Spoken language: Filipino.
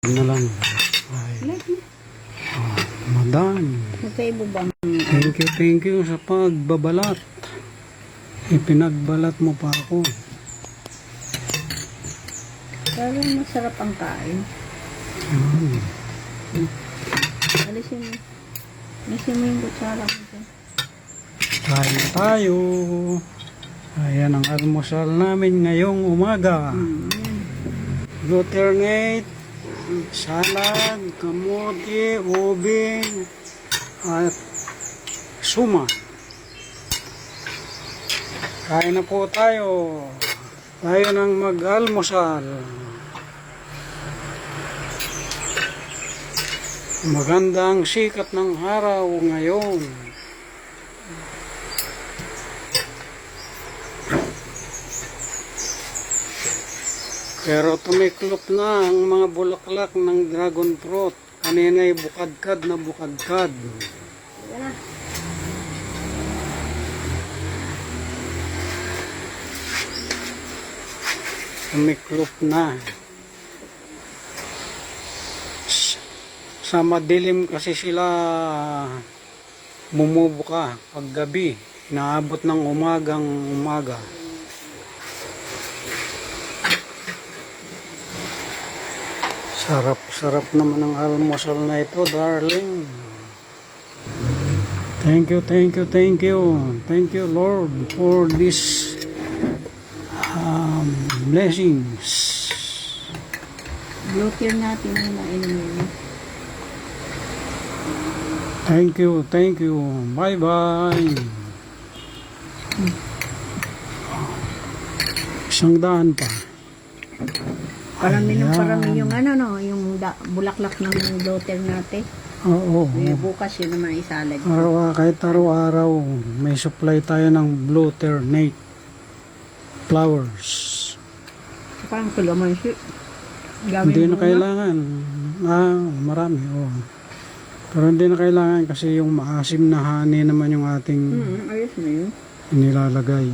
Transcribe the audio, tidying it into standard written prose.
na lang. Ay, madam. Magkaibo bang? Thank you sa pagbabalat. Ipinagbalat mo pa ako. Parang masarap ang kain. Alisin mo. Alisin mo yung kutsara mo dyan. Kain tayo. Ayan ang almusal namin ngayong umaga. Glutinate, salad, kamote, ube, at suma. Kain na po tayo. Tayo nang mag-almusal. Magandang sikat ng araw ngayon. Pero tumiklop na ang mga bulaklak ng dragon fruit. Kanina'y bukadkad na bukadkad. Tumiklop na. Sa madilim kasi sila bumubuka paggabi. Inaabot ng umagang umaga. Sarap naman ang almusal na ito, darling. Thank you. Thank you, Lord, for this blessings. Blocker natin muna inumin. Thank you. Bye-bye. Isang daan pa. Parami yung yung bulaklak ng blotter natin. Oo. Bukas yun naman isalad. Kahit araw-araw, may supply tayo ng Glutinate flowers. Parang kalamansi. Hindi na kailangan. Marami. Oh. Pero hindi na kailangan kasi yung maasim na honey naman yung ating Ayos na yun. nilalagay.